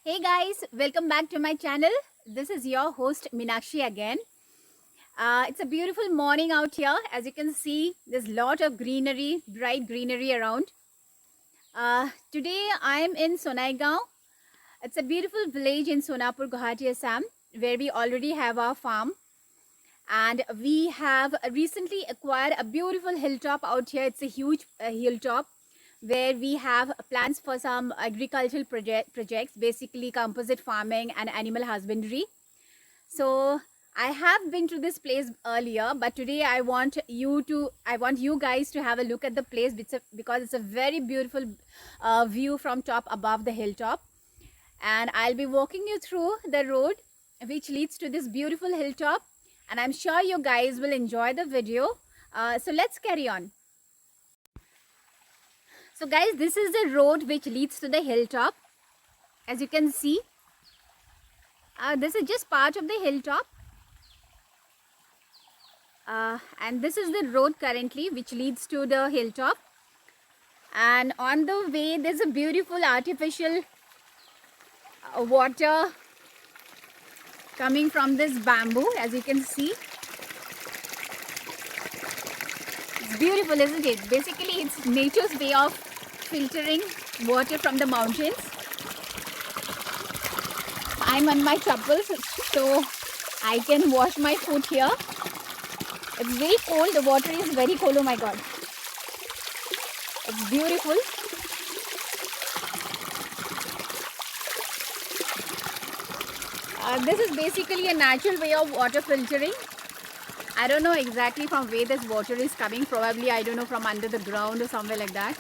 Hey guys, welcome back to my channel. This is your host Meenakshi again. It's a beautiful morning out here. As you can see, there's a lot of greenery, bright greenery around. Today I'm in Sonaigaon. It's a beautiful village in Sonapur, Guwahati, Assam, where we already have our farm. And we have recently acquired a beautiful hilltop out here. It's a huge hilltop where we have plans for some agricultural projects, basically composite farming and animal husbandry. So I have been to this place earlier, but today I want you guys to have a look at the place because it's a very beautiful view from top above the hilltop. And I'll be walking you through the road which leads to this beautiful hilltop. And I'm sure you guys will enjoy the video. So let's carry on. So guys, this is the road which leads to the hilltop. As you can see, this is just part of the hilltop. And this is the road currently which leads to the hilltop. And on the way, there's a beautiful artificial water coming from this bamboo, as you can see. It's beautiful, isn't it? Basically, it's nature's way of filtering water from the mountains. I'm on my chappals, so I can wash my foot here. It's very cold. The water is very cold. Oh my god. It's beautiful. This is basically a natural way of water filtering. I don't know exactly from where this water is coming. Probably, I don't know, from under the ground or somewhere like that.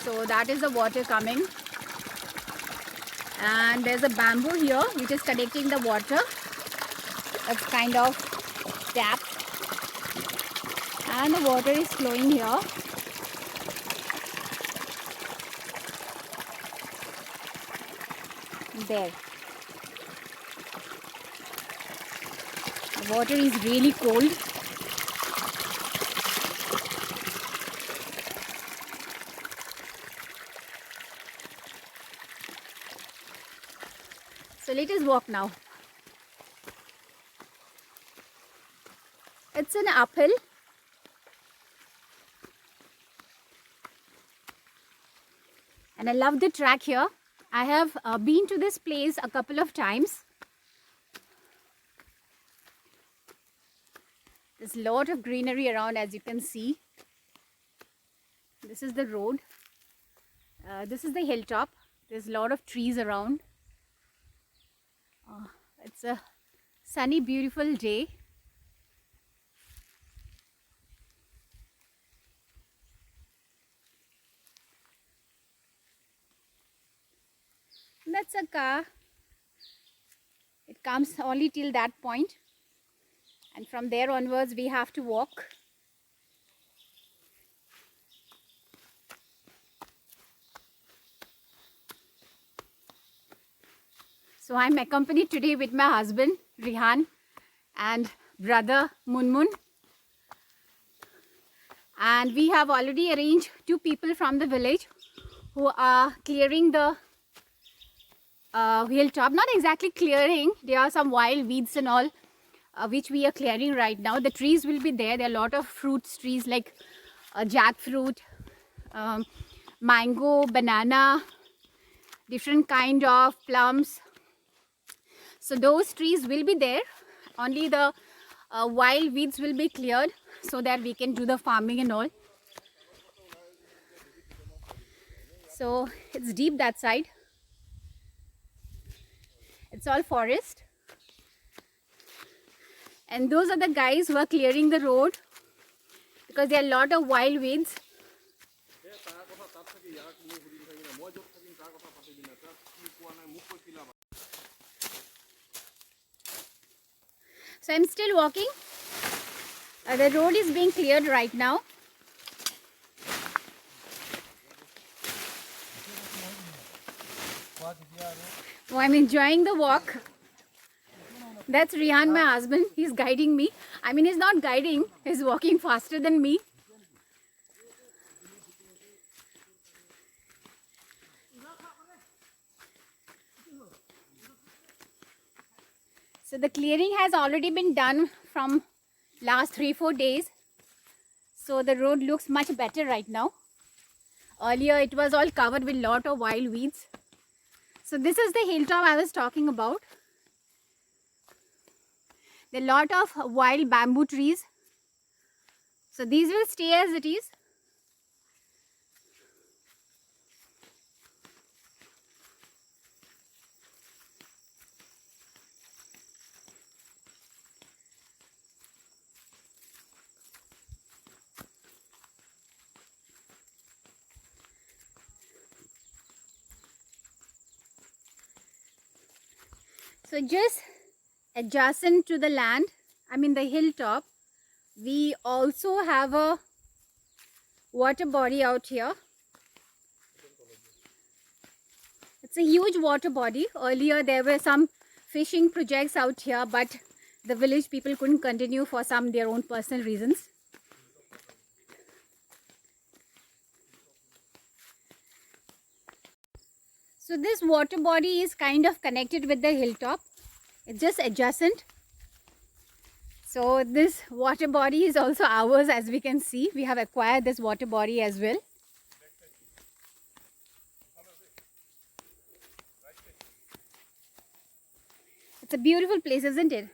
So that is the water coming. And there's a bamboo here which is connecting the water. It's kind of tap. And the water is flowing here. There. The water is really cold. So let us walk now. It's an uphill. And I love the track here. I have been to this place a couple of times. There's a lot of greenery around, as you can see. This is the road. This is the hilltop. There's a lot of trees around. It's a sunny, beautiful day. That's a car. It comes only till that point. And from there onwards, we have to walk. So I'm accompanied today with my husband, Rihan, and brother, Munmun. And we have already arranged 2 people from the village who are clearing the hilltop. Not exactly clearing. There are some wild weeds and all, which we are clearing right now. The trees will be there. There are a lot of fruits trees like jackfruit, mango, banana, different kind of plums. So those trees will be there. Only the wild weeds will be cleared so that we can do the farming and all. So it's deep that side. It's all forest. And those are the guys who are clearing the road because there are a lot of wild weeds. So I'm still walking. The road is being cleared right now. Oh, I'm enjoying the walk. That's Rihan, my husband. He's guiding me. I mean, he's not guiding. He's walking faster than me. So the clearing has already been done from last 3-4 days. So the road looks much better right now. Earlier it was all covered with lot of wild weeds. So this is the hilltop I was talking about. There are lot of wild bamboo trees. So these will stay as it is. So just adjacent to the land, I mean the hilltop, we also have a water body out here. It's a huge water body. Earlier there were some fishing projects out here, but the village people couldn't continue for some their own personal reasons. So this water body is kind of connected with the hilltop. It's just adjacent. So this water body is also ours, as we can see. We have acquired this water body as well. It's a beautiful place, isn't it?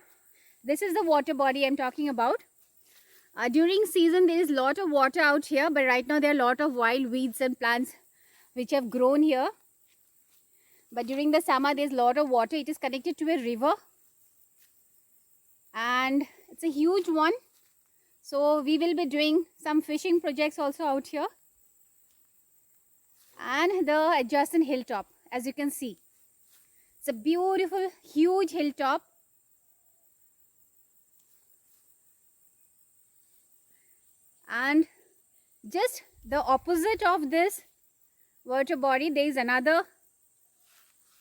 This is the water body I'm talking about. During season there is a lot of water out here, but right now there are a lot of wild weeds and plants which have grown here. But during the summer there's a lot of water. It is connected to a river and it's a huge one. So we will be doing some fishing projects also out here. And the adjacent hilltop, as you can see. It's a beautiful, huge hilltop. And just the opposite of this water body, there is another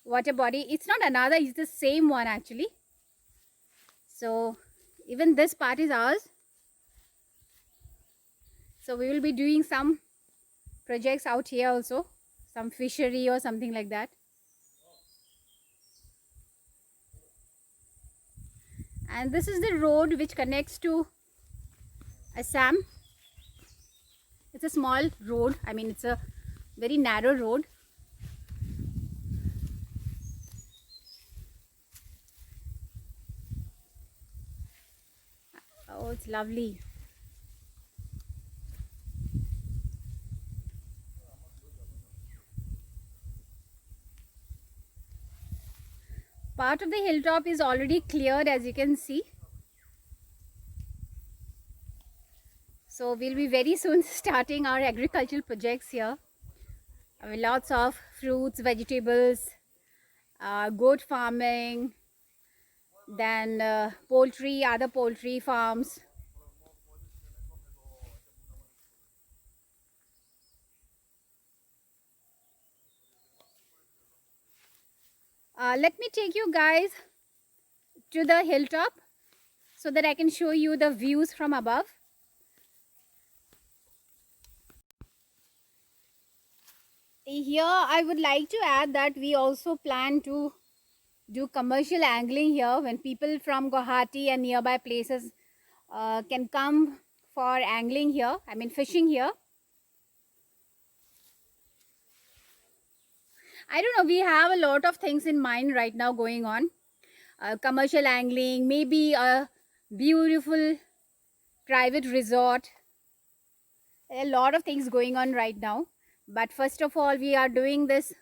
water body. It's not another, it's the same one actually. So even this part is ours. So we will be doing some projects out here also, some fishery or something like that. And this is the road which connects to Assam. It's a small road, I mean it's a very narrow road. Oh, it's lovely. Part of the hilltop is already cleared, as you can see. So we'll be very soon starting our agricultural projects here. Lots of fruits, vegetables, goat farming, then poultry, other poultry farms. Let me take you guys to the hilltop so that I can show you the views from above. Here I would like to add that we also plan to do commercial angling here when people from Guwahati and nearby places can come for angling here, I mean fishing here. I don't know, we have a lot of things in mind right now going on. Commercial angling, maybe a beautiful private resort. A lot of things going on right now. But first of all, we are doing this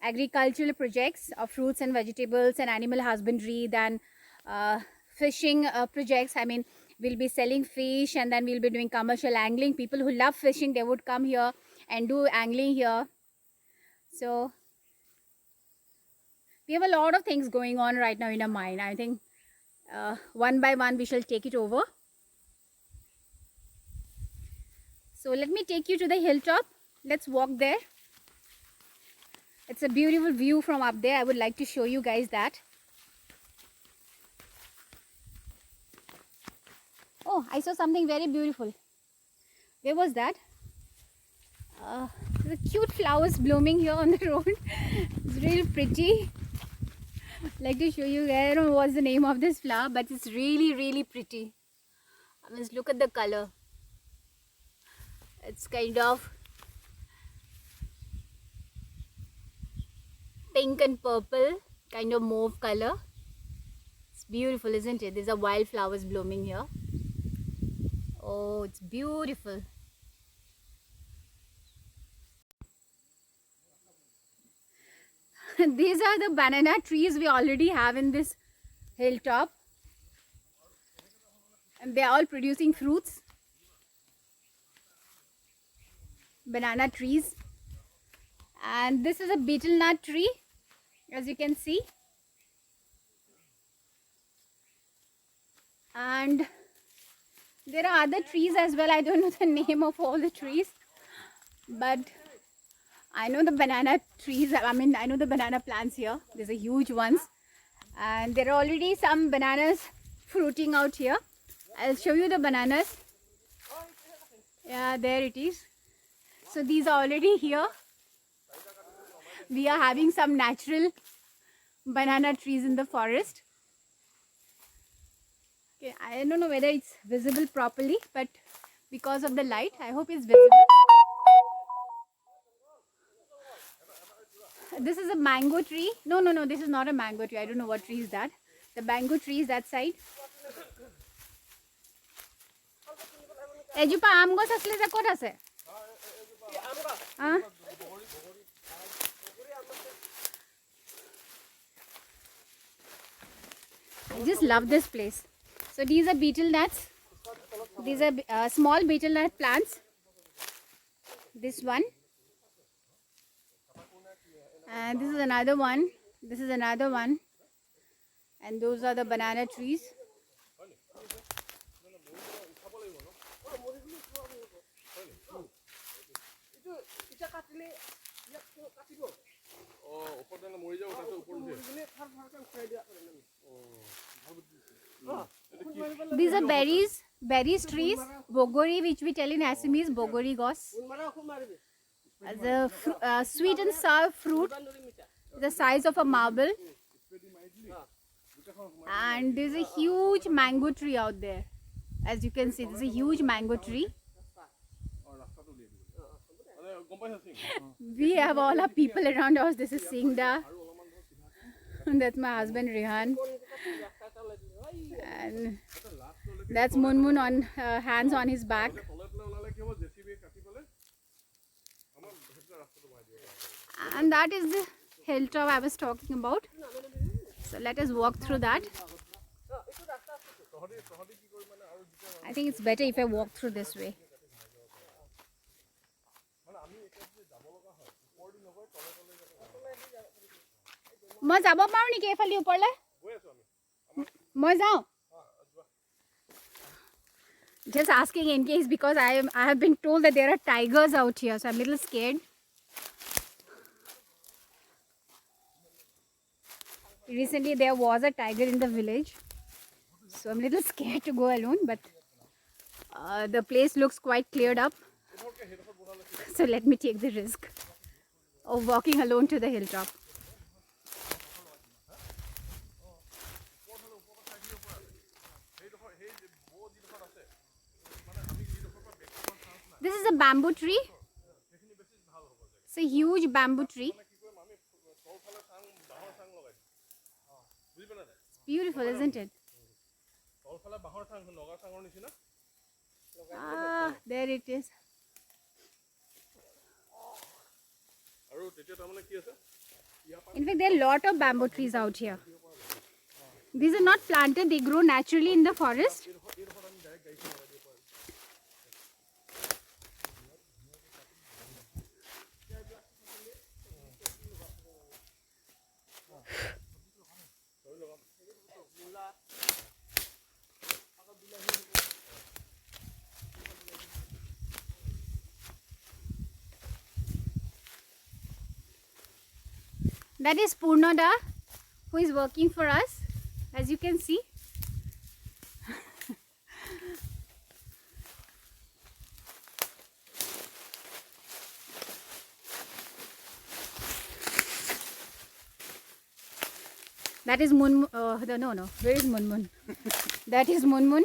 agricultural projects of fruits and vegetables and animal husbandry, then fishing projects. I mean, we'll be selling fish and then we'll be doing commercial angling. People who love fishing, they would come here and do angling here. So we have a lot of things going on right now in our mind. I think one by one we shall take it over. So let me take you to the hilltop. Let's walk there. It's a beautiful view from up there. I would like to show you guys that. Oh, I saw something very beautiful. Where was that? The cute flowers blooming here on the road. It's really pretty. Like to show you, I don't know what's the name of this flower, but it's really, really pretty. I mean, look at the color. It's kind of pink and purple, kind of mauve color. It's beautiful, isn't it? These are wildflowers blooming here. Oh, it's beautiful. These are the banana trees we already have in this hilltop. And they are all producing fruits. Banana trees. And this is a betel nut tree, as you can see. And there are other trees as well. I don't know the name of all the trees, but I know the banana trees. I mean, I know the banana plants here. There's a huge ones, and there are already some bananas fruiting out here. I'll show you the bananas. Yeah, there it is. So these are already here. We are having some natural banana trees in the forest. Okay, I don't know whether it's visible properly, but because of the light, I hope it's visible. This is a mango tree. No, this is not a mango tree. I don't know what tree is that. The mango tree is that side. এজোপা আম গছ আছিলে যে ক'ত আছে? I just love this place. So these are betel nuts. These are small betel nut plants. This one. And this is another one. This is another one. And those are the banana trees. These are berries trees. Bogori, which we tell in Assamese, bogori gos. The sweet and sour fruit, the size of a marble. And there's a huge mango tree out there. As you can see, there's a huge mango tree. We have all our people around us. This is Singda. That's my husband Rihan. And that's Munmun on hands on his back. And that is the hilltop I was talking about. So let us walk through that. I think it's better if I walk through this way. মই যাব পাৰো নেকি এফালি ওপৰলে? মই যাওঁ? Just asking in case, because I have been told that there are tigers out here, so I'm a little scared. Recently there was a tiger in the village, so I'm a little scared to go alone, but the place looks quite cleared up, so let me take the risk of walking alone to the hilltop. This is a bamboo tree. It's a huge bamboo tree. It's beautiful, isn't it? Ah, there it is. In fact, there are a lot of bamboo trees out here. These are not planted, they grow naturally in the forest. That is Purnada, who is working for us, as you can see. That is Mun. No. Where is Mun? That is Mun.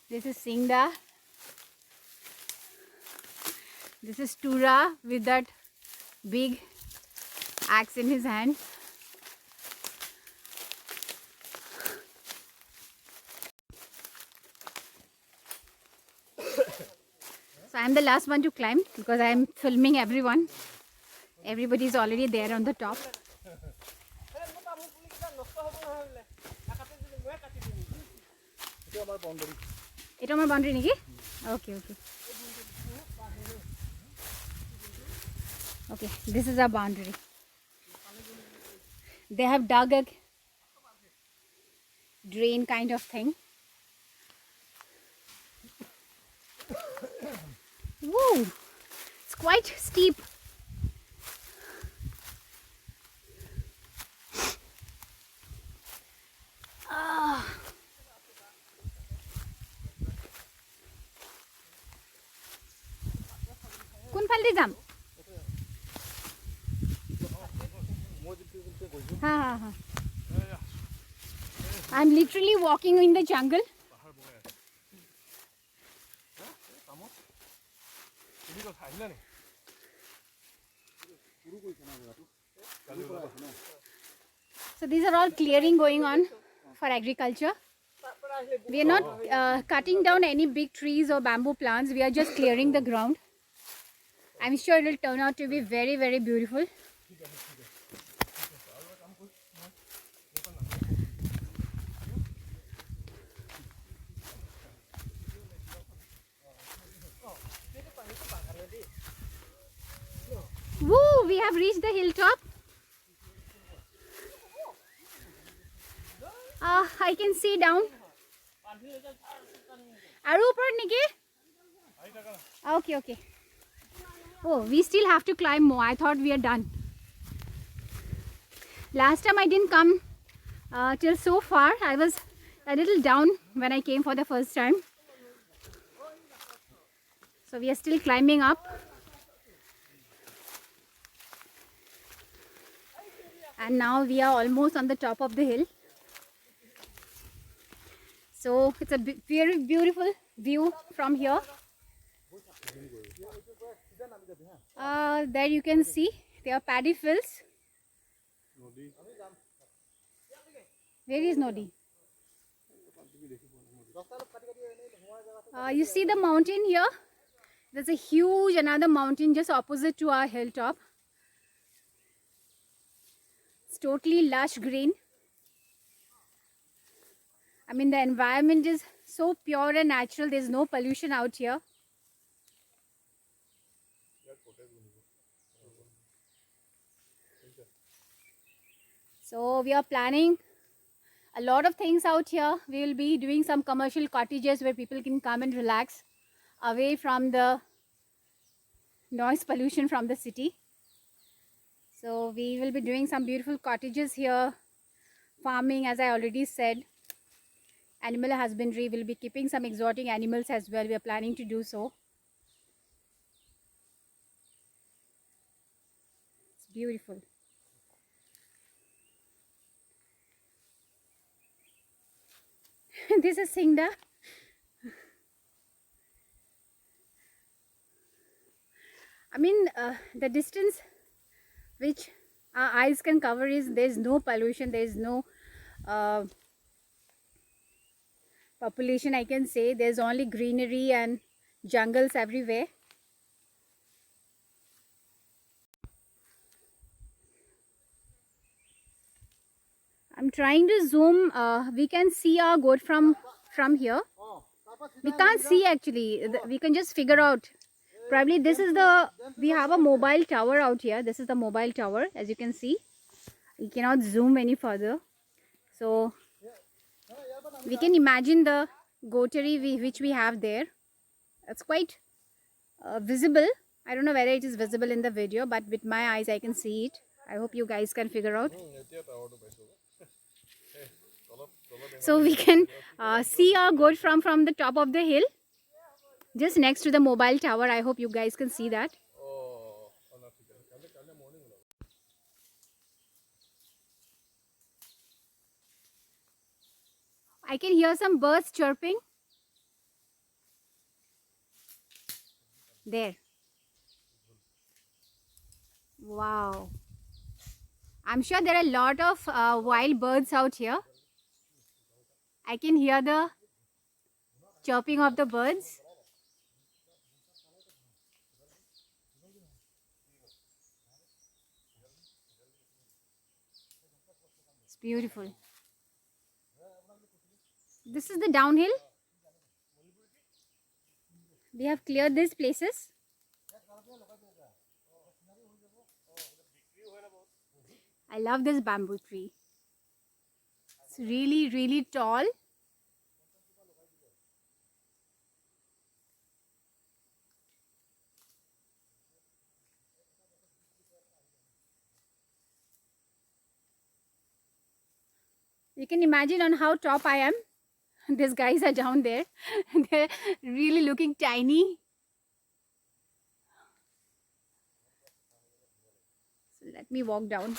This is Singda. This is Tura with that big axe in his hand. So I am the last one to climb because I am filming everyone. Everybody is already there on the top. It's our boundary, Niki? Okay. Okay, this is our boundary. They have dug a drain kind of thing. Woo! It's quite steep. কোন ফালদি যাম ha. I'm literally walking in the jungle. So these are all clearing going on for agriculture. We are not cutting down any big trees or bamboo plants. We are just clearing the ground. I'm sure it will turn out to be very, very beautiful. Woo! We have reached the hilltop. I can see down. Aru upar Niki? Okay. Oh, we still have to climb more. I thought we are done. Last time I didn't come till so far. I was a little down when I came for the first time. So we are still climbing up. And now we are almost on the top of the hill. So it's a very beautiful view from here. There you can see there are paddy fields. Where is Nodi? You see the mountain here? There's a huge another mountain just opposite to our hilltop. It's totally lush green. I mean, the environment is so pure and natural. There's no pollution out here. So we are planning a lot of things out here. We will be doing some commercial cottages where people can come and relax away from the noise pollution from the city. So we will be doing some beautiful cottages here. Farming, as I already said. Animal husbandry, will be keeping some exotic animals as well. We are planning to do so. It's beautiful. This is Singda. I mean, the distance which our eyes can cover is there's no pollution, there's no population, I can say. There's only greenery and jungles everywhere. I'm trying to zoom. We can see our goat from here. We can't see actually. We can just figure out. Probably this is we have a mobile tower out here. This is the mobile tower, as you can see. You cannot zoom any further. So we can imagine the goatery which we have there. It's quite visible. I don't know whether it is visible in the video, but with my eyes I can see it. I hope you guys can figure out. So we can see our goat from the top of the hill, just next to the mobile tower. I hope you guys can see that. I can hear some birds chirping. There. Wow. I'm sure there are a lot of wild birds out here. I can hear the chirping of the birds. It's beautiful. This is the downhill. We have cleared these places. I love this bamboo tree. It's really, really tall. You can imagine on how top I am. These guys are down there. They're really looking tiny. So let me walk down.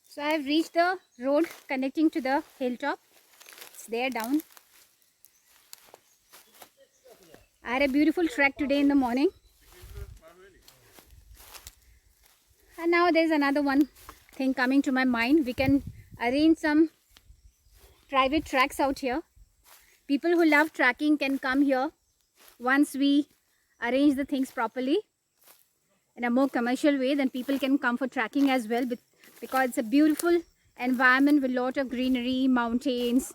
So I have reached the road connecting to the hilltop. It's there down. I had a beautiful trek today in the morning. And now there's another one thing coming to my mind. We can arrange some private tracks out here. People who love trekking can come here once we arrange the things properly in a more commercial way. Then people can come for trekking as well, because it's a beautiful environment with a lot of greenery, mountains.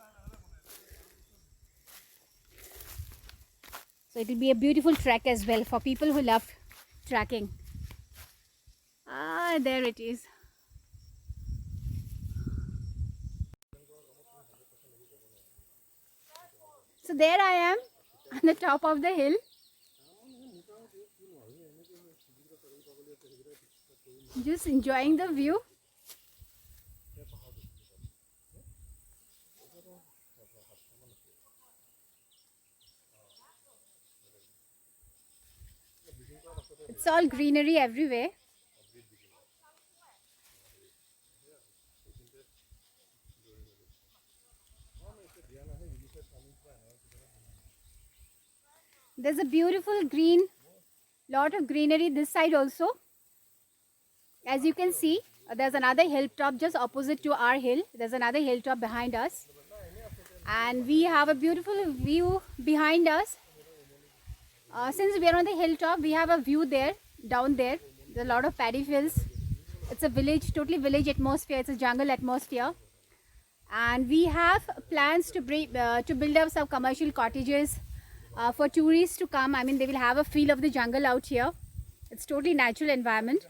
So it will be a beautiful trek as well for people who love trekking. Ah, there it is. So there I am on the top of the hill. Just enjoying the view. It's all greenery everywhere. There's a beautiful green, lot of greenery this side also. As you can see, there's another hilltop just opposite to our hill. There's another hilltop behind us. And we have a beautiful view behind us. Since we are on the hilltop, we have a view there, down there. There's a lot of paddy fields. It's a village, totally village atmosphere. It's a jungle atmosphere. And we have plans to build up some commercial cottages for tourists to come. I mean, they will have a feel of the jungle out here. It's totally natural environment.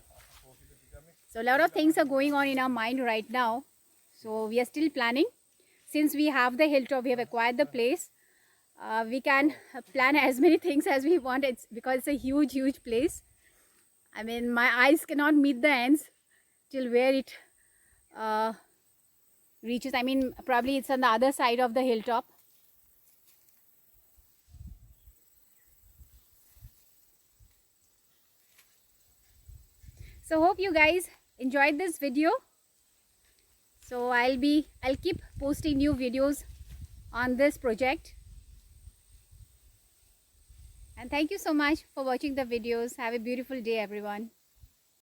So a lot of things are going on in our mind right now. So we are still planning. Since we have the hilltop, we have acquired the place. We can plan as many things as we want. It's because it's a huge, huge place. I mean, my eyes cannot meet the ends till where it reaches. I mean, probably it's on the other side of the hilltop. So hope you guys enjoyed this video. So I'll keep posting new videos on this project. And thank you so much for watching the videos. Have a beautiful day, everyone.